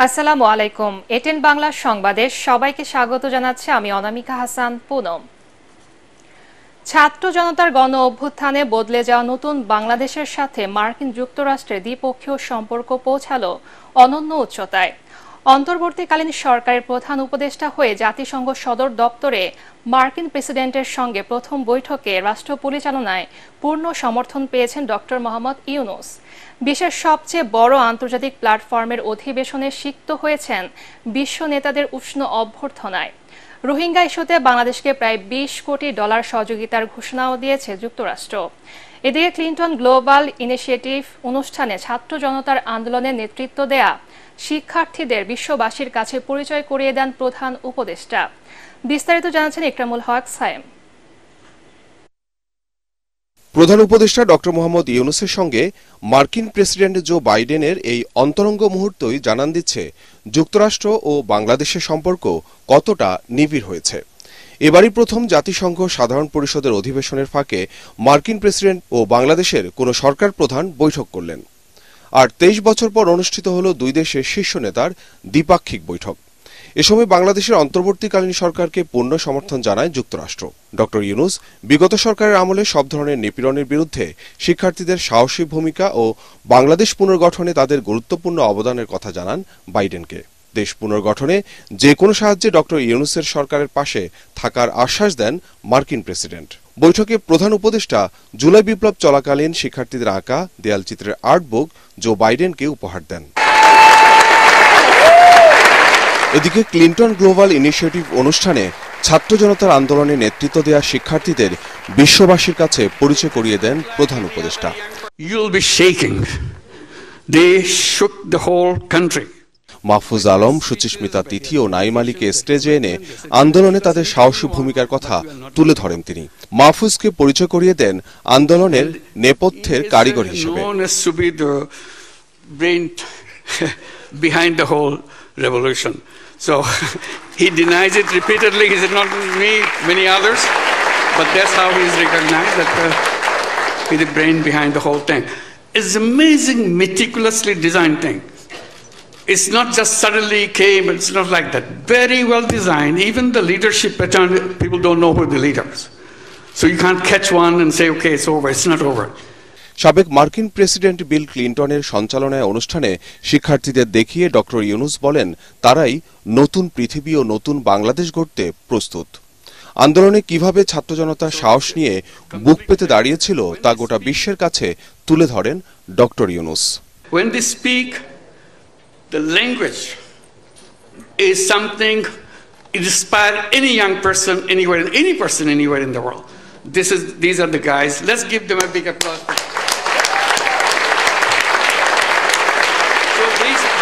আসসালামু আলাইকুম। এটেন বাংলা সংবাদে সবাইকে স্বাগত জানাচ্ছি আমি অনামিকা হাসান পুনম। ছাত্র জনতার গণ অভ্যুত্থানে বদলে যাওয়া নতুন বাংলাদেশের সাথে মার্কিন যুক্তরাষ্ট্রের দ্বিপক্ষীয় সম্পর্ক পৌঁছালো অনন্য উচ্চতায়। অন্তর্বর্তীকালীন সরকারের প্রধান উপদেষ্টা হয়ে জাতিসংঘ সদর দপ্তরে মার্কিন প্রেসিডেন্টের সঙ্গে প্রথম বৈঠকে রাষ্ট্র পরিচালনায় পূর্ণ সমর্থন পেয়েছেন ডক্টর মোহাম্মদ ইউনূস। বিশ্বের সবচেয়ে বড় আন্তর্জাতিক প্ল্যাটফর্মের অধিবেশনে সিক্ত হয়েছেন বিশ্ব নেতাদের উষ্ণ অভ্যর্থনায়। রোহিঙ্গা ইস্যুতে বাংলাদেশকে প্রায় $20 কোটি সহযোগিতার ঘোষণাও দিয়েছে যুক্তরাষ্ট্র। এদিকে ক্লিন্টন গ্লোবাল ইনিশিয়েটিভ অনুষ্ঠানে ছাত্র জনতার আন্দোলনে নেতৃত্ব দেয়া শিক্ষার্থীদের বিশ্ববাসীর কাছে পরিচয় করিয়ে দেন প্রধান উপদেষ্টা। বিস্তারিত জানাচ্ছেন ইকরামুল হক সায়েম। প্রধান উপদেষ্টা ডক্টর মোহাম্মদ ইউনূসের সঙ্গে মার্কিন প্রেসিডেন্ট জো বাইডেনের এই অন্তরঙ্গ মুহূর্তই জানান দিচ্ছে যুক্তরাষ্ট্র ও বাংলাদেশের সম্পর্ক কতটা নিবিড় হয়েছে। এবারই প্রথম জাতিসংঘ সাধারণ পরিষদের অধিবেশনের ফাঁকে মার্কিন প্রেসিডেন্ট ও বাংলাদেশের কোনো সরকার প্রধান বৈঠক করলেন। আর 23 বছর পর অনুষ্ঠিত হল দুই দেশের শীর্ষ নেতার দ্বিপাক্ষিক বৈঠক। এ সময় বাংলাদেশের অন্তর্বর্তীকালীন সরকারকে পূর্ণ সমর্থন জানায় যুক্তরাষ্ট্র। ডক্টর ইউনূস বিগত সরকারের আমলে সব ধরনের নিপীড়নের বিরুদ্ধে শিক্ষার্থীদের সাহসী ভূমিকা ও বাংলাদেশ পুনর্গঠনে তাদের গুরুত্বপূর্ণ অবদানের কথা জানান বাইডেনকে। দেশ পুনর্গঠনে যে কোনো সাহায্যে ডক্টর ইউনূসের সরকারের পাশে থাকার আশ্বাস দেন মার্কিন প্রেসিডেন্ট। বৈঠকে প্রধান উপদেষ্টা জুলাই বিপ্লব চলাকালীন শিক্ষার্থীদের আঁকা দেয়ালচিত্রের আর্টবুক জো বাইডেনকে উপহার দেন। এদিকে ক্লিন্টন গ্লোবাল ইনিশিয়েটিভ অনুষ্ঠানে ছাত্র জনতার আন্দোলনে নেতৃত্ব দেয়া শিক্ষার্থীদের বিশ্ববাসীর কাছে পরিচয় করিয়ে দেন প্রধান উপদেষ্টা। মাহফুজ আলম, সুচিস্মিতা তিথি ও নাইম আলীকে স্টেজে এনে আন্দোলনে তাদের সাহসী ভূমিকার কথা তুলে ধরেন তিনি। মাহফুজকে পরিচয় করিয়ে দেন আন্দোলনের নেপথ্যের কারিগর হিসেবে। So he denies it repeatedly. He said, not me, many others. But that's how he's recognized, that he's the brain behind the whole thing. It's amazing, meticulously designed thing. It's not just suddenly came, it's not like that. Very well designed. Even the leadership pattern, people don't know who the leaders. So you can't catch one and say, okay, it's over. It's not over. সাবেক মার্কিন president Bill ক্লিন্টনের সঞ্চালনায় অনুষ্ঠানে শিক্ষার্থীদের দেখিয়ে doctor Yunus বলেন তারাই নতুন পৃথিবী ও নতুন বাংলাদেশ গড়তে প্রস্তুত। আন্দোলনে কিভাবে ছাত্র জনতা সাহস নিয়ে বুক পেতে দাঁড়িয়েছিল তা গোটা বিশ্বের কাছে তুলে ধরেন doctor Yunus. When they speak, the language is something it inspires any young person anywhere, any person anywhere in the world. These are the guys. Let's give them a big applause. So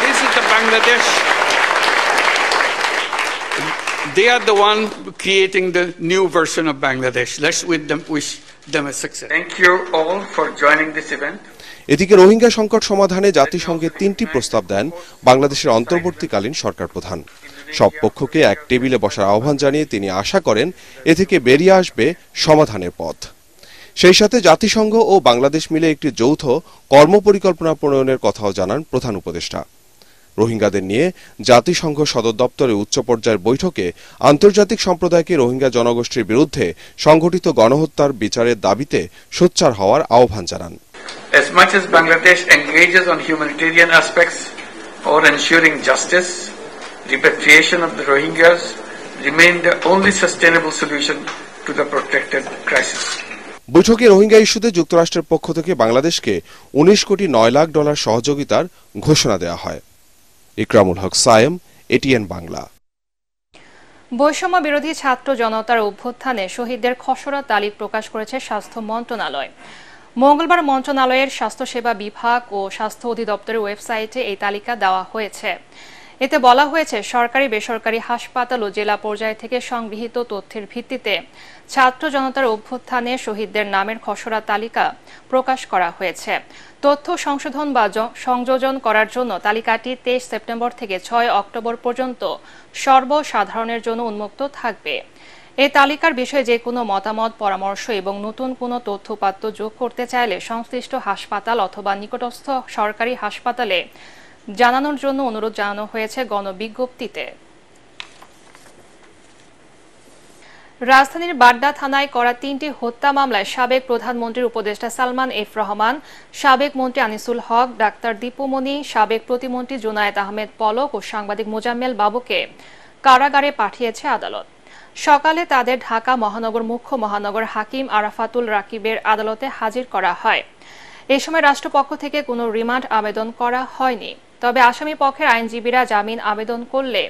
this is the Bangladesh. They are the one creating the new version of Bangladesh. Let's wish them a success. Thank you all for joining this event. এদিকে রোহিঙ্গা সংকট সমাধানে জাতিসংঘে 3টি প্রস্তাব দেন বাংলাদেশের অন্তর্বর্তীকালীন সরকার প্রধান। সব পক্ষকে এক টেবিলে বসার আহ্বান জানিয়ে তিনি আশা করেন এ থেকে বেরিয়ে আসবে সমাধানের পথ। সেই সাথে জাতিসংঘ ও বাংলাদেশ মিলে একটি যৌথ কর্মপরিকল্পনা প্রণয়নের কথাও জানান প্রধান উপদেষ্টা। রোহিঙ্গাদের নিয়ে জাতিসংঘ সদর দপ্তরে উচ্চ পর্যায়ের বৈঠকে আন্তর্জাতিক সম্প্রদায়কে রোহিঙ্গা জনগোষ্ঠীর বিরুদ্ধে সংঘটিত গণহত্যার বিচারের দাবিতে সোচ্চার হওয়ার আহ্বান জানান। As much as Bangladesh engages on humanitarian aspects or ensuring justice, repatriation of the Rohingyas remain the only sustainable solution to the protracted crisis. বৈঠকে রোহিঙ্গা ইস্যুতে যুক্তরাষ্ট্রের পক্ষ থেকে বাংলাদেশকে $19 কোটি 9 লাখ সহযোগিতার ঘোষণা দেওয়া হয়। ইকরামুল হক সায়েম, এটিএন বাংলা। বৈষম্য বিরোধী ছাত্র জনতার অভ্যুত্থানে শহীদদের খসড়া তালিক প্রকাশ করেছে স্বাস্থ্য মন্ত্রণালয়। মঙ্গলবার মন্ত্রণালয়ের স্বাস্থ্যসেবা বিভাগ ও স্বাস্থ্য অধিদপ্তরের ওয়েবসাইটে এই তালিকা দেওয়া হয়েছে। এতে বলা হয়েছে সরকারি বেসরকারি হাসপাতাল ও জেলা পর্যায় থেকে সংগৃহীত তথ্যের ভিত্তিতে ছাত্র জনতার অভ্যুত্থানে শহীদদের নামের খসড়া তালিকা প্রকাশ করা হয়েছে। তথ্য সংশোধন বা সংযোজন করার জন্য তালিকাটি 23 সেপ্টেম্বর থেকে 6 অক্টোবর পর্যন্ত সর্বসাধারণের জন্য উন্মুক্ত থাকবে। এই তালিকার বিষয়ে যে কোনো মতামত, পরামর্শ এবং নতুন কোনো তথ্যপাত্র যোগ করতে চাইলে সংশ্লিষ্ট হাসপাতাল অথবা নিকটস্থ সরকারি হাসপাতালে জানানোর জন্য অনুরোধ জানানো হয়েছে গণবিজ্ঞপ্তিতে। রাজধানীর বাড্ডা থানায় করা 3টি হত্যা মামলায় সাবেক প্রধানমন্ত্রীর উপদেষ্টা সালমান এফ রহমান, সাবেক মন্ত্রী আনিসুল হক, ডাক্তার দীপুমণি, সাবেক প্রতিমন্ত্রী জুনায়েদ আহমেদ পলক ও সাংবাদিক মোজাম্মেল বাবুকে কারাগারে পাঠিয়েছে আদালত। সকালে তাদের ঢাকা মহানগর মুখ্য মহানগর হাকিম আরাফাতুল রাকিবের আদালতে হাজির করা হয়। এই সময় রাষ্ট্রপক্ষ থেকে কোনো রিমান্ড আবেদন করা হয়নি। তবে আসামি পক্ষের আইনজীবীরা জামিন আবেদন করলে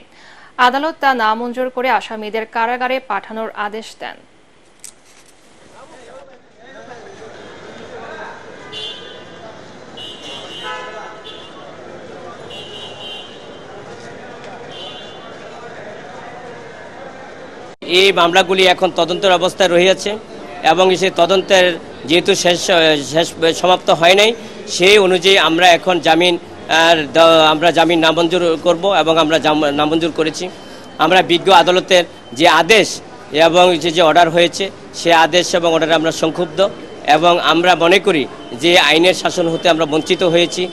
আদালত তা নামঞ্জুর করে আসামিদের কারাগারে পাঠানোর আদেশ দেন। এই মামলাগুলি এখন তদন্তের অবস্থায় রয়েছে এবং সেই তদন্তের যেহেতু শেষ সমাপ্ত হয় নাই, সেই অনুযায়ী আমরা এখন জামিন নামঞ্জুর করব এবং আমরা নামঞ্জুর করেছি। আমরা বিজ্ঞ আদালতের যে আদেশ এবং যে অর্ডার হয়েছে সে আদেশ এবং অর্ডারে আমরা সংক্ষুব্ধ এবং আমরা মনে করি যে আইনের শাসন হতে আমরা বঞ্চিত হয়েছি।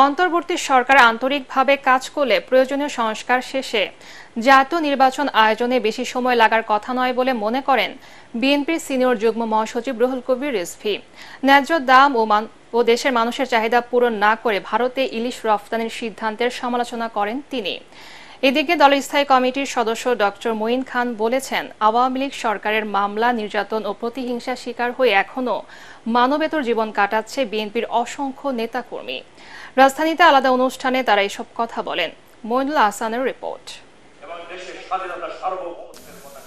অন্তর্বর্তী সরকার আন্তরিকভাবে কাজ করলে প্রয়োজনীয় সংস্কার শেষে জাতীয় নির্বাচন আয়োজনে বেশি সময় লাগার কথা নয় বলে মনে করেন বিএনপির সিনিয়র যুগ্ম মহাসচিব রুহুল কবির রিজভী। ন্যায্য দাম ও দেশের মানুষের চাহিদা পূরণ না করে ভারতে ইলিশ রফতানির সিদ্ধান্তের সমালোচনা করেন তিনি। এদিকে দলের স্থায়ী কমিটির সদস্য ডক্টর মঈন খান বলেছেন, আওয়ামী লীগ সরকারের মামলা, নির্যাতন ও প্রতিহিংসার শিকার হয়ে এখনও মানবেতর জীবন কাটাচ্ছে বিএনপির অসংখ্য নেতাকর্মী। রাজধানীতে আলাদা অনুষ্ঠানে তারা এসব কথা বলেন। মইনুল আহসানের রিপোর্ট।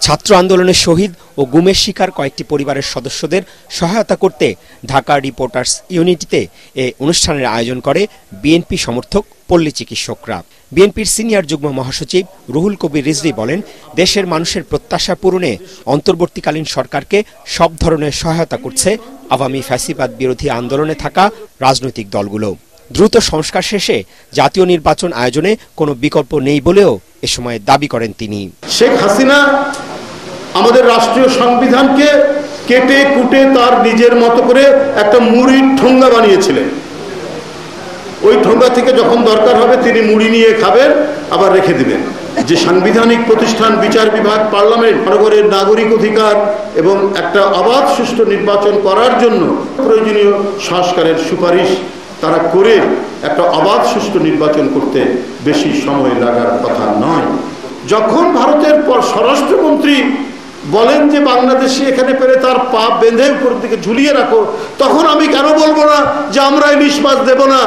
ছাত্র আন্দোলনের শহীদ ও গুমের শিকার কয়েকটি পরিবারের সদস্যদের সহায়তা করতে ঢাকা রিপোর্টার্স ইউনিটিতে এ অনুষ্ঠানের আয়োজন করে বিএনপি সমর্থক পল্লী চিকিৎসকরা। বিএনপির সিনিয়র যুগ্ম মহাসচিব রুহুল কবির রিজভী বলেন, দেশের মানুষের প্রত্যাশা পূরণে অন্তর্বর্তীকালীন সরকারকে সব ধরনের সহায়তা করছে আওয়ামী ফ্যাসিবাদ বিরোধী আন্দোলনে থাকা রাজনৈতিক দলগুলো। দ্রুত সংস্কার শেষে জাতীয় নির্বাচন আয়োজনে কোনো বিকল্প নেই বলেও এ সময় দাবি করেন তিনি। শেখ হাসিনা আমাদের রাষ্ট্রীয় সংবিধানকে কেটে কুটে তার নিজের মতো করে একটা মুড়ির ঠোঙ্গা বানিয়েছিলেন। ওই ঠোঙ্গা থেকে যখন দরকার হবে তিনি মুড়ি নিয়ে খাবেন, আবার রেখে দিবেন। যে সাংবিধানিক প্রতিষ্ঠান, বিচার বিভাগ, পার্লামেন্ট, নগরের নাগরিক অধিকার এবং একটা অবাধ সুষ্ঠু নির্বাচন করার জন্য প্রয়োজনীয় সংস্কারের সুপারিশ তারা করে একটা অবাধ সুষ্ঠু নির্বাচন করতে বেশি সময় লাগার কথা নয়। যখন ভারতের স্বরাষ্ট্রমন্ত্রী বলেন যে বাংলাদেশে এখানে পেরে তার পা বেঁধে উপর দিকে ঝুলিয়ে রাখো, তখন আমি কেন বলবো না যে আমরা ইলিশ মাছ দেব না।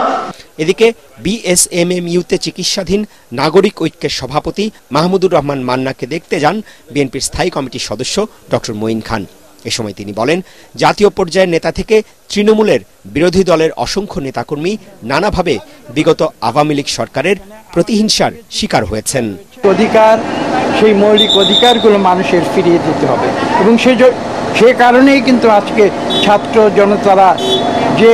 এদিকে বিএসএমএমইউতে চিকিৎসাধীন নাগরিক ঐক্যের সভাপতি মাহমুদুর রহমান মান্নাকে দেখতে যান বিএনপির স্থায়ী কমিটির সদস্য ডক্টর মঈন খান। এ সময় তিনি বলেন, জাতীয় পর্যায়ের নেতা থেকে তৃণমূলের বিরোধী দলের অসংখ্য নেতাকর্মী নানাভাবে বিগত আওয়ামী লীগ সরকারের প্রতিহিংসার শিকার হয়েছেন। সেই মৌলিক অধিকারগুলো মানুষের ফিরিয়ে দিতে হবে এবং সে কারণেই কিন্তু আজকে ছাত্র জনতারা যে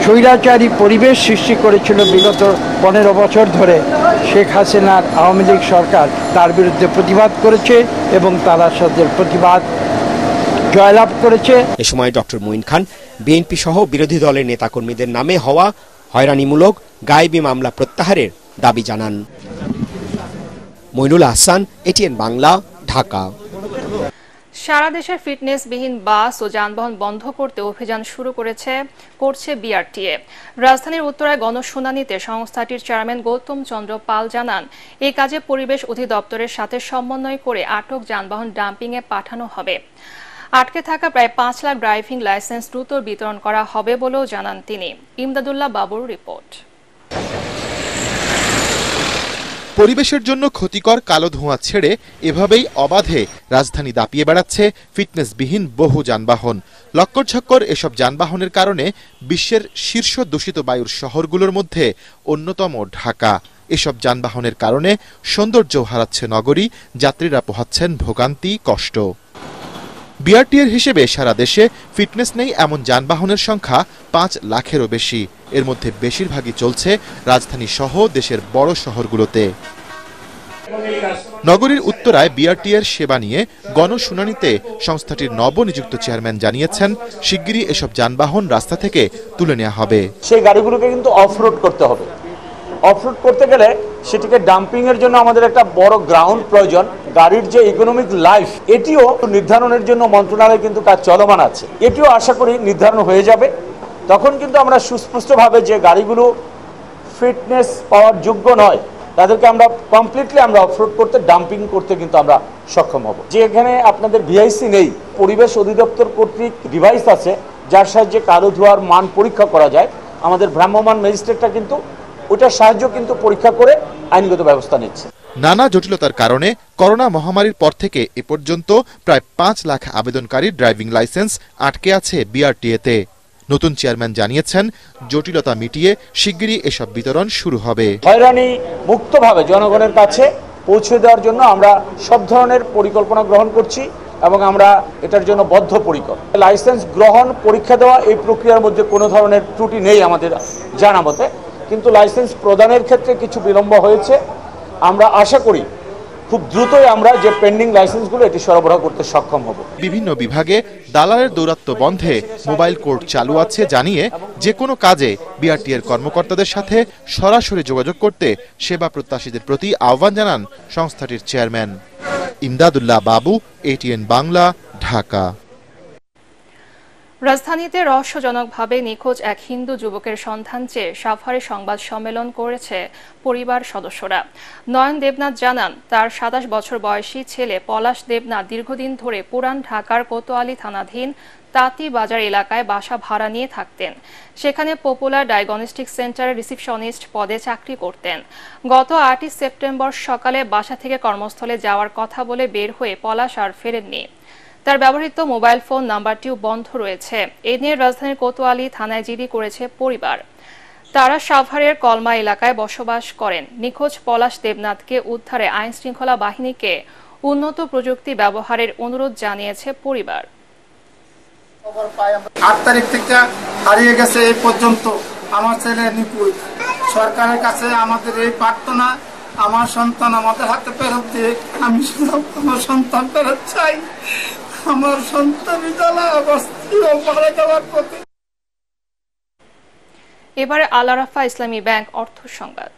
স্বৈরাচারী পরিবেশ সৃষ্টি করেছিল বিগত 15 বছর ধরে, শেখ হাসিনার আওয়ামী লীগ সরকার তার বিরুদ্ধে প্রতিবাদ করেছে এবং তারা তাদের প্রতিবাদ জয়লাভ করেছে। এ সময় ডক্টর মঈন খান বিএনপি সহ বিরোধী দলের নেতাকর্মীদের নামে হওয়া হয়রানিমূলক গায়েবী মামলা প্রত্যাহারের দাবি জানান। মইনুল আহসান, এটিএন বাংলা, ঢাকা। সারা দেশে ফিটনেসবিহীন বাস ও যানবাহন বন্ধ করতে অভিযান শুরু করছে বিআরটিএ। রাজধানীর উত্তরায় গণশুনানিতে সংস্থাটির চেয়ারম্যান গৌতম চন্দ্র পাল জানান, এই কাজে পরিবেশ অধিদপ্তরের সাথে সমন্বয় করে আটক যানবাহন ডাম্পিংয়ে পাঠানো হবে। আটকে থাকা প্রায় 5 লাখ ড্রাইভিং লাইসেন্স দ্রুত বিতরণ করা হবে বলেও জানান তিনি। ইমদাদুল্লাহ বাবুর রিপোর্ট। পরিবেশের জন্য ক্ষতিকর কালো ধোঁয়া ছেড়ে এভাবেই অবাধে রাজধানী দাপিয়ে বেড়াচ্ছে ফিটনেসবিহীন বহু যানবাহন। লক্কর-ঝক্কর এসব যানবাহনের কারণে বিশ্বের শীর্ষ দূষিত বায়ুর শহরগুলোর মধ্যে অন্যতম ঢাকা। এসব যানবাহনের কারণে সৌন্দর্য হারাচ্ছে নগরী, যাত্রীরা পোহাচ্ছেন ভোগান্তি, কষ্ট। বিআরটিএর হিসেবে সারা দেশে ফিটনেস নেই এমন যানবাহনের সংখ্যা 5 লাখেরও বেশি। এর মধ্যে বেশিরভাগই চলছে রাজধানী সহ দেশের বড় শহরগুলোতে। নগরীর উত্তরায় বিআরটিএর সেবা নিয়ে গণশুনানিতে সংস্থাটির নবনিযুক্ত চেয়ারম্যান জানিয়েছেন, শিগগিরই এসব যানবাহন রাস্তা থেকে তুলে নেওয়া হবে। সেই গাড়িগুলোকে কিন্তু অফরোড করতে হবে। অফরোড করতে গেলে সেটিকে ডাম্পিং এর জন্য আমাদের একটা বড় গ্রাউন্ড প্রয়োজন। গাড়ির যে ইকোনমিক লাইফ এটিও নির্ধারণের জন্য মন্ত্রণালয়ে কিন্তু কাজ চলমান আছে। এটিও আশা করি নির্ধারণ হয়ে যাবে। তখন কিন্তু আমরা সুস্পষ্টভাবে যে গাড়িগুলো ফিটনেস পাওয়ার যোগ্য নয় তাদেরকে আমরা কমপ্লিটলি আমরা অফরোড করতে, ডাম্পিং করতে কিন্তু আমরা সক্ষম হব। যে এখানে আপনাদের ভিআইসি নেই, পরিবেশ অধিদপ্তর কর্তৃক ডিভাইস আছে যার সাহায্যে কালো ধোঁয়ার মান পরীক্ষা করা যায়। আমাদের ভ্রাম্যমাণ ম্যাজিস্ট্রেটরা কিন্তু ওটার সাহায্য কিন্তু পরীক্ষা করে আইনগত ব্যবস্থা নিচ্ছে। নানা জটিলতার কারণে করোনা মহামারীর পর থেকে এ পর্যন্ত প্রায় ৫ লাখ আবেদনকারীর ড্রাইভিং লাইসেন্স আটকে আছে বিআরটিএতে। নতুন চেয়ারম্যান জানিয়েছেন, জটিলতা মিটিয়ে শিগগিরই এসব বিতরণ শুরু হবে। হয়রানি মুক্তভাবে জনগণের কাছে পৌঁছে দেওয়ার জন্য আমরা সব ধরনের পরিকল্পনা গ্রহণ করছি এবং আমরা এটার জন্য বদ্ধপরিকর। লাইসেন্স গ্রহণ, পরীক্ষা দেওয়া এই প্রক্রিয়ার মধ্যে কোনো ধরনের ত্রুটি নেই আমাদের জানা মতে, কিন্তু লাইসেন্স প্রদানের ক্ষেত্রে কিছু বিলম্ব হয়েছে। আমরা আশা করি খুব দ্রুতই আমরা যে পেন্ডিং লাইসেন্সগুলো এটি সরবরাহ করতে সক্ষম হব। বিভিন্ন বিভাগে দালালের দৌরাত্ম্য বন্ধে মোবাইল কোর্ট চালু আছে জানিয়ে যে কোনো কাজে বিআরটিএর কর্মকর্তাদের সাথে সরাসরি যোগাযোগ করতে সেবা প্রত্যাশীদের প্রতি আহ্বান জানান সংস্থাটির চেয়ারম্যান। ইমদাদুল্লাহ বাবু, এটিএন বাংলা, ঢাকা। রাজধানীতে রহস্যজনকভাবে নিখোঁজ এক হিন্দু যুবকের সন্ধান চেয়ে সাভারে সংবাদ সম্মেলন করেছে পরিবার সদস্যরা। নয়ন দেবনাথ জানান, তার ২৭ বছর বয়সী ছেলে পলাশ দেবনাথ দীর্ঘদিন ধরে পুরান ঢাকার কোতোয়ালি থানাধীন তাঁতি বাজার এলাকায় বাসা ভাড়া নিয়ে থাকতেন। সেখানে পপুলার ডায়াগনস্টিক সেন্টারে রিসিপশনিস্ট পদে চাকরি করতেন। গত ৮ই সেপ্টেম্বর সকালে বাসা থেকে কর্মস্থলে যাওয়ার কথা বলে বের হয়ে পলাশ আর ফেরেননি। তার ব্যবহৃত মোবাইল ফোন নাম্বারটিও বন্ধ রয়েছে। এ নিয়ে রাজধানীর কোতোয়ালি থানায় জিডি করেছে পরিবার। তারা সাভারের কলমা এলাকায় বসবাস করেন। নিখোঁজ পলাশ দেবনাথকে উদ্ধারে আইন শৃঙ্খলা বাহিনীকে উন্নত প্রযুক্তি ব্যবহারের অনুরোধ জানিয়েছে পরিবার। ৮ তারিখ থেকে হারিয়ে গেছে এই পর্যন্ত আমার ছেলে নিখোঁজ। সরকারের কাছে আমাদের এই প্রার্থনা, আমার সন্তান আমাদের হাতে ফেরত দিয়ে আমি আমার সন্তান ফেরত চাই। আমার সন্তান জ্বালা অবস্থিত মারা যাওয়ার পথে। এবারে আল আরাফা ইসলামী ব্যাংক অর্থ সংবাদ।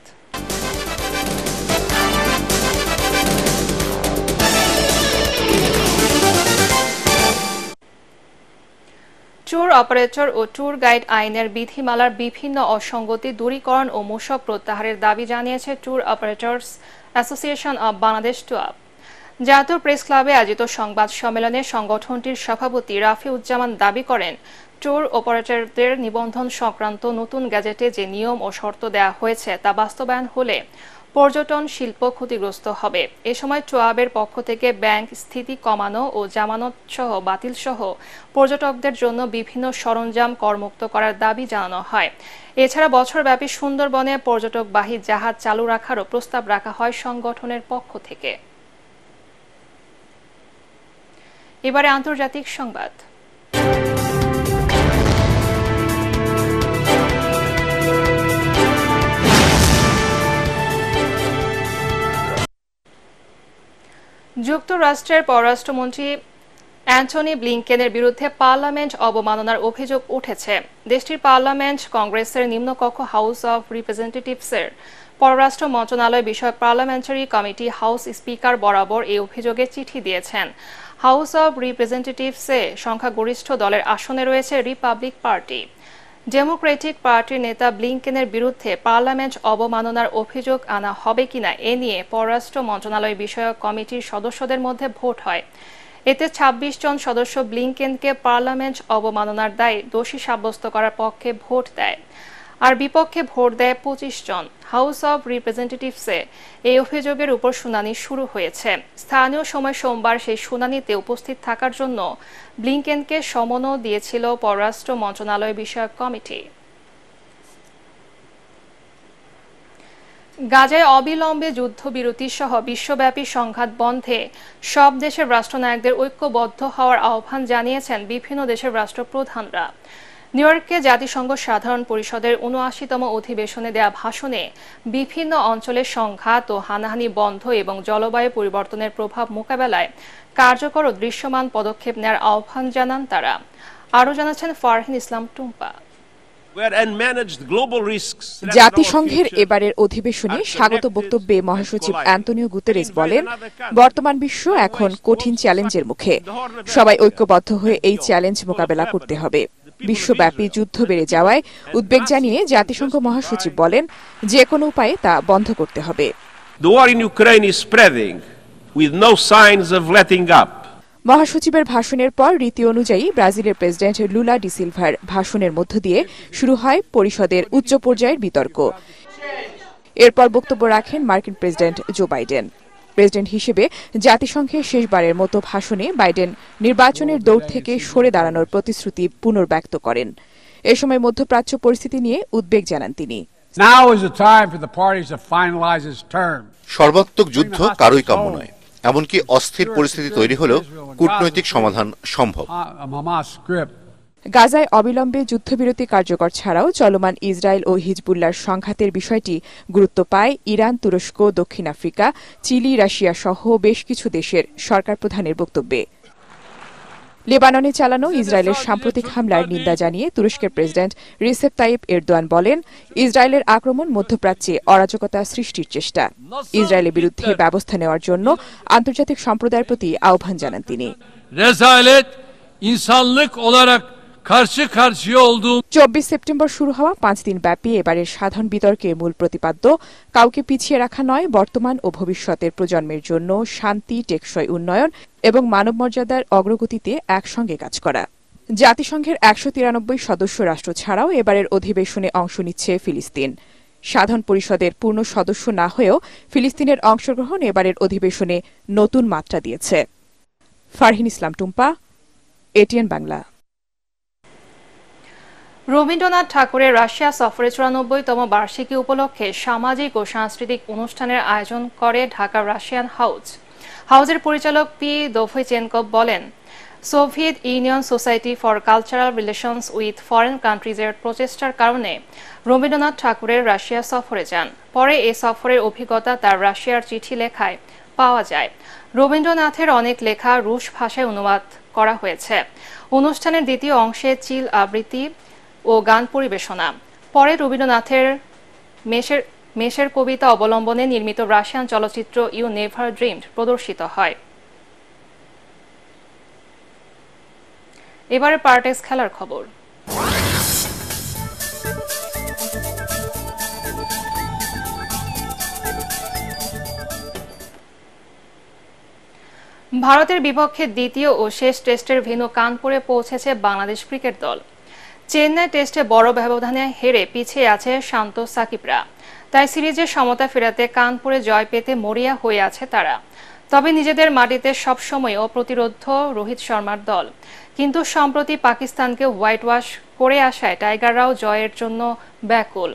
ট্যুর অপারেটর ও ট্যুর গাইড আইনের বিধিমালার বিভিন্ন অসঙ্গতি দূরীকরণ ও মূসক প্রত্যাহারের দাবি জানিয়েছে tour operators association of Bangladesh TOAB. জাতীয় প্রেস ক্লাবে আয়োজিত সংবাদ সম্মেলনে সংগঠনটির সভাপতি রাফিউজ্জামান দাবি করেন, ট্যুর অপারেটরদের নিবন্ধন সংক্রান্ত নতুন গ্যাজেটে যে নিয়ম ও শর্ত দেওয়া হয়েছে তা বাস্তবায়ন হলে পর্যটন শিল্প ক্ষতিগ্রস্ত হবে। এ সময় টুয়াবের পক্ষ থেকে ব্যাংক স্থিতি কমানো ও জামানত সহ বাতিল সহ পর্যটকদের জন্য বিভিন্ন সরঞ্জাম করমুক্ত করার দাবি জানানো হয়। এছাড়া বছরব্যাপী সুন্দরবনে পর্যটকবাহী জাহাজ চালু রাখারও প্রস্তাব রাখা হয় সংগঠনের পক্ষ থেকে। এবারে আন্তর্জাতিক সংবাদ। যুক্তরাষ্ট্রের পররাষ্ট্রমন্ত্রী অ্যান্টনি ব্লিংকেনের বিরুদ্ধে পার্লামেন্ট অবমাননার অভিযোগ উঠেছে। দেশটির পার্লামেন্ট কংগ্রেসের নিম্নকক্ষ হাউস অব রিপ্রেজেন্টেটিভসের পররাষ্ট্র মন্ত্রণালয় বিষয়ক পার্লামেন্টারি কমিটি হাউস স্পিকার বরাবর এই অভিযোগে চিঠি দিয়েছেন। হাউস অব রিপ্রেজেন্টেটিভসে সংখ্যাগরিষ্ঠ দলের আসনে রয়েছে রিপাবলিক পার্টি। ডেমোক্রেটিক পার্টির নেতা ব্লিংকেনের বিরুদ্ধে পার্লামেন্ট অবমাননার অভিযোগ আনা হবে কিনা এ নিয়ে পররাষ্ট্র মন্ত্রণালয় বিষয়ক কমিটির সদস্যদের মধ্যে ভোট হয়। এতে ২৬ জন সদস্য ব্লিংকেনকে পার্লামেন্ট অবমাননার দায়ে দোষী সাব্যস্ত করার পক্ষে ভোট দেয়, আর বিপক্ষে ভোট দেয় ২৫ জন। হাউস অব রিপ্রেজেন্টেটিভসে এই অভিযোগের উপর শুনানি শুরু হয়েছে। স্থানীয় সময় সোমবার সেই শুনানিতে উপস্থিত থাকার জন্য ব্লিংকেনকে সমনও দিয়েছিল পররাষ্ট্র মন্ত্রণালয় বিষয়ক কমিটি। গাজায় অবিলম্বে যুদ্ধবিরতি সহ বিশ্বব্যাপী সংঘাত বন্ধে সব দেশের রাষ্ট্রনায়কদের ঐক্যবদ্ধ হওয়ার আহ্বান জানিয়েছেন বিভিন্ন দেশের রাষ্ট্রপ্রধানরা। নিউ ইয়র্কে জাতিসংঘ সাধারণ পরিষদের ৭৯তম অধিবেশনে দেয়া ভাষণে বিভিন্ন অঞ্চলের সংঘাত ও হানাহানি বন্ধ এবং জলবায়ু পরিবর্তনের প্রভাব মোকাবেলায় কার্যকর ও দৃশ্যমান পদক্ষেপ নেওয়ার আহ্বান জানান তারা। আরও জানাচ্ছেন ফারহিন ইসলাম টুম্পা। জাতিসংঘের এবারের অধিবেশনে স্বাগত বক্তব্যে মহাসচিব অ্যান্তোনিও গুতেরেস বলেন, বর্তমান বিশ্ব এখন কঠিন চ্যালেঞ্জের মুখে। সবাই ঐক্যবদ্ধ হয়ে এই চ্যালেঞ্জ মোকাবেলা করতে হবে। বিশ্বব্যাপী যুদ্ধ বেড়ে যাওয়ায় উদ্বেগ জানিয়ে জাতিসংঘ মহাসচিব বলেন, যে কোনো উপায়ে তা বন্ধ করতে হবে। মহাসচিবের ভাষণের পর রীতি অনুযায়ী ব্রাজিলের প্রেসিডেন্ট লুলা ডি সিলভার ভাষণের মধ্য দিয়ে শুরু হয় পরিষদের উচ্চ পর্যায়ের বিতর্ক। এরপর বক্তব্য রাখেন মার্কিন প্রেসিডেন্ট জো বাইডেন। প্রেসিডেন্ট হিসেবে জাতিসংঘের শেষবারের মতো ভাষণে বাইডেন নির্বাচনের দৌড় থেকে সরে দাঁড়ানোর প্রতিশ্রুতি পুনর্ব্যক্ত করেন। এ সময় মধ্যপ্রাচ্য পরিস্থিতি নিয়ে উদ্বেগ জানান তিনি। সর্বাত্মক যুদ্ধ কারোই কাম্য নয়, এমনকি অস্থির পরিস্থিতি তৈরি হলেও কূটনৈতিক সমাধান সম্ভব। গাজায় অবিলম্বে যুদ্ধবিরতি কার্যকর ছাড়াও চলমান ইসরায়েল ও হিজবুল্লাহর সংঘাতের বিষয়টি গুরুত্ব পায় ইরান, তুরস্ক, দক্ষিণ আফ্রিকা, চিলি, রাশিয়া সহ বেশ কিছু দেশের সরকার প্রধানের বক্তব্যে। লেবাননে চালানো ইসরায়েলের সাম্প্রতিক হামলার নিন্দা জানিয়ে তুরস্কের প্রেসিডেন্ট রিসেপ তাইয়েপ এরদোয়ান বলেন, ইসরায়েলের আক্রমণ মধ্যপ্রাচ্যে অরাজকতা সৃষ্টির চেষ্টা। ইসরায়েলের বিরুদ্ধে ব্যবস্থা নেওয়ার জন্য আন্তর্জাতিক সম্প্রদায়ের প্রতি আহ্বান জানান তিনি। 24 সেপ্টেম্বর শুরু হওয়া 5 দিন ব্যাপী এবারের সাধারণ বিতর্কে মূল প্রতিপাদ্য কাউকে পিছিয়ে রাখা নয়, বর্তমান ও ভবিষ্যতের প্রজন্মের জন্য শান্তি, টেকসই উন্নয়ন এবং মানব মর্যাদার অগ্রগতিতে একসঙ্গে কাজ করা। জাতিসংঘের 193 সদস্য রাষ্ট্র ছাড়াও এবারের অধিবেশনে অংশ নিচ্ছে ফিলিস্তিন। সাধারণ পরিষদের পূর্ণ সদস্য না হয়েও ফিলিস্তিনের অংশগ্রহণ এবারের অধিবেশনে নতুন মাত্রা দিয়েছে। ফারহিন ইসলাম টুম্পা, এটিএন বাংলা। রবীন্দ্রনাথ ঠাকুরের রাশিয়া সফরে 94তম বার্ষিকী উপলক্ষে সামাজিক ও সাংস্কৃতিক অনুষ্ঠানের আয়োজন করে ঢাকা রাশিয়ান হাউজ। হাউজের পরিচালক পি দোভইচেনকভ বলেন, Soviet Union society for cultural relations with foreign কান্ট্রিজের প্রচেষ্টার কারণে রবীন্দ্রনাথ ঠাকুরের রাশিয়া সফরে যান। পরে এ সফরের অভিজ্ঞতা তার রাশিয়ার চিঠি লেখায় পাওয়া যায়। রবীন্দ্রনাথের অনেক লেখা রুশ ভাষায় অনুবাদ করা হয়েছে। অনুষ্ঠানের দ্বিতীয় অংশে চিল আবৃত্তি ও গান পরিবেশনা। পরে রবীন্দ্রনাথের মেষের কবিতা অবলম্বনে নির্মিত রাশিয়ান চলচ্চিত্র ইউ নেভার ড্রিমড প্রদর্শিত হয়। এবারে পার্টেক্স খেলার খবর। ভারতের বিপক্ষে দ্বিতীয় ও শেষ টেস্টের ভেন্যু কানপুরে পৌঁছেছে বাংলাদেশ ক্রিকেট দল। চেন্নাই টেস্টে বড় ব্যবধানে হেরে পিছিয়ে আছে শান্ত সাকিবরা। তাই সিরিজের সমতা ফেরাতে কানপুরে জয় পেতে মরিয়া হয়ে আছে তারা। তবে নিজেদের মাটিতে সবসময় অপ্রতিরোধ রোহিত শর্মার দল। কিন্তু সম্প্রতি পাকিস্তানকে হোয়াইট ওয়াশ করে আসায় টাইগাররাও জয়ের জন্য ব্যাকুল।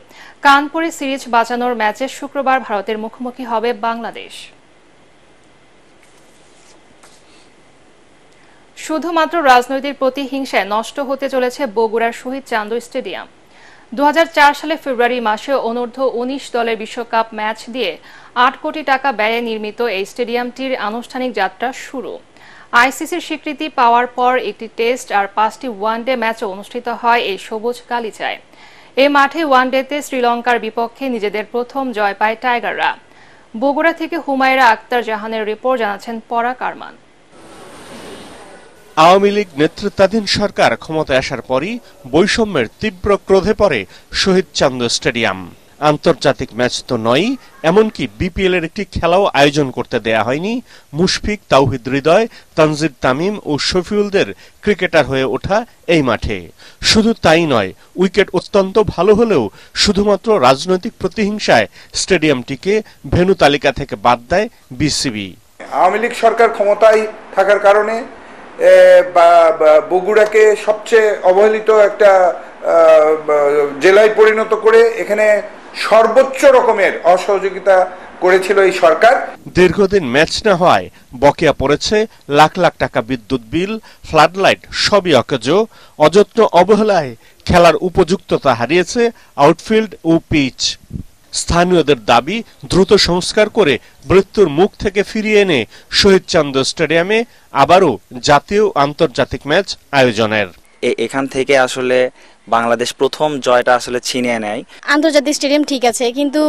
কানপুরে সিরিজ বাঁচানোর ম্যাচে শুক্রবার ভারতের মুখোমুখি হবে বাংলাদেশ। শুধুমাত্র রাজনৈতিক প্রতিহিংসায় নষ্ট হতে চলেছে বগুড়ার শহীদ চান্দ স্টেডিয়াম। 2004 সালে ফেব্রুয়ারি মাসে অনূর্ধ্ব 19 দলের বিশ্বকাপ ম্যাচ দিয়ে 8 কোটি টাকা ব্যয়ে নির্মিত এই স্টেডিয়ামটির আনুষ্ঠানিক যাত্রা শুরু। আইসিসির স্বীকৃতি পাওয়ার পর একটি টেস্ট আর 5টি ওয়ানডে ম্যাচও অনুষ্ঠিত হয় এই সবুজ গালিচায়। এই মাঠে ওয়ানডেতে শ্রীলঙ্কার বিপক্ষে নিজেদের প্রথম জয় পায় টাইগাররা। বগুড়া থেকে হুমায়রা আক্তার জাহানের রিপোর্ট, জানাচ্ছেন পরাগ আরমান। আওয়ামী লীগ নেতৃত্বাধীন সরকার ক্ষমতায় আসার পরই বৈষম্যের তীব্র ক্রোধে পড়ে শহীদ চান্দ স্টেডিয়াম। আন্তর্জাতিক ম্যাচ তো নয়, এমনকি বিপিএল এর একটি খেলাও আয়োজন করতে দেয়া হয়নি মুশফিক, তাওহিদ হৃদয়, তানজিদ তামিম ও শফিউলদের ক্রিকেটার হয়ে ওঠা এই মাঠে। শুধু তাই নয়, উইকেট অত্যন্ত ভালো হলেও শুধুমাত্র রাজনৈতিক প্রতিহিংসায় স্টেডিয়ামটিকে ভেন্যু তালিকা থেকে বাদ দেয় বিসিবি। আওয়ামী লীগ সরকার ক্ষমতায় থাকার কারণে বগুড়াকে সবচেয়ে অবহেলিত একটা জেলায় পরিণত করে এখানে সর্বোচ্চ রকমের অসহযোগিতা করেছিল এই সরকার। দীর্ঘদিন ম্যাচ না হওয়ায় বকেয়া পড়েছে লাখ লাখ টাকা বিদ্যুৎ বিল, ফ্লাডলাইট সবই অকেজ। অযত্ন অবহেলায় খেলার উপযুক্ততা হারিয়েছে আউটফিল্ড ও পিচ। স্থানীয়দের দাবি দ্রুত সংস্কার করে মৃত্যুর মুখ থেকে ফিরিয়ে এনে শহীদ চান্দ স্টেডিয়ামে আবারও জাতীয় আন্তর্জাতিক ম্যাচ আয়োজনের। এখান থেকে আসলে বাংলাদেশ প্রথম জয়টা আসলে ছিনিয়ে নেয়। আন্তর্জাতিক স্টেডিয়াম ঠিক আছে, কিন্তু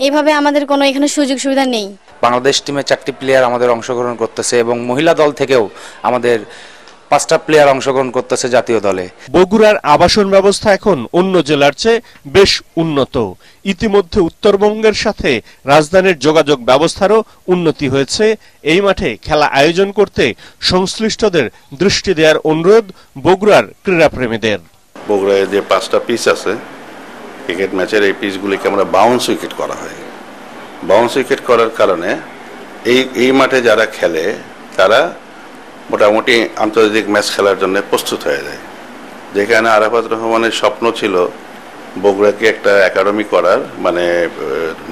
এইভাবে আমাদের কোনো এখানে সুযোগ সুবিধা নেই। বাংলাদেশ টিমে 4টি প্লেয়ার আমাদের অংশগ্রহণ করতেছে এবং মহিলা দল থেকেও আমাদের 5টা প্লেয়ার অংশগ্রহণ করতেছে জাতীয় দলে। বগুড়ার আবাসন ব্যবস্থা এখন অন্য জেলার চেয়ে বেশ উন্নত। ইতিমধ্যে উত্তরবঙ্গের সাথে রাজধানীর যোগাযোগ ব্যবস্থারও উন্নতি হয়েছে। এই মাঠে খেলা আয়োজন করতে সংশ্লিষ্টদের দৃষ্টি দেওয়ার অনুরোধ বগুড়ার ক্রীড়াপ্রেমীদের। বগুড়ায় যে 5টা পিচ আছে ক্রিকেট ম্যাচের, এই পিচগুলিকে আমরা বাউন্স উইকেট করা হয়। বাউন্স উইকেট করার কারণে এই মাঠে যারা খেলে তারা মোটামুটি আন্তর্জাতিক ম্যাচ খেলার জন্য প্রস্তুত হয়ে যায়। যেখানে আরাফাত রহমানের স্বপ্ন ছিল বগুড়াকে একটা একাডেমি করার, মানে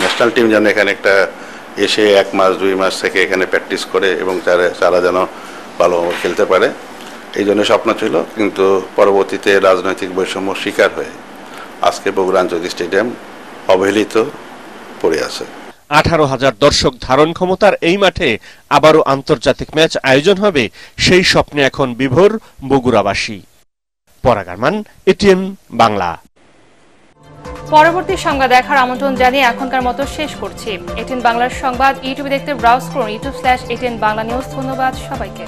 ন্যাশনাল টিম যেন এখানে একটা এসে 1 মাস 2 মাস থেকে এখানে প্র্যাকটিস করে এবং তারা যেন ভালোভাবে খেলতে পারে, এই জন্য স্বপ্ন ছিল। কিন্তু পরবর্তীতে রাজনৈতিক বৈষম্য শিকার হয়ে আজকে বগুড়া আন্তর্জাতিক স্টেডিয়াম অবহেলিত পড়ে আছে। 18,000 দর্শক ধারণ ক্ষমতার এই মাঠে আবারও আন্তর্জাতিক ম্যাচ আয়োজন হবে, সেই স্বপ্নে এখন বিভোর বগুড়াবাসী। পরাগ আরমান, এটিএন বাংলা। পরবর্তী সংবাদ দেখার আমন্ত্রণ জানিয়ে এখনকার মতো শেষ করছি। এটিএন বাংলার সংবাদ ইউটিউবে দেখতে ব্রাউজ করুন youtube/ATN বাংলা নিউজ। ধন্যবাদ সবাইকে।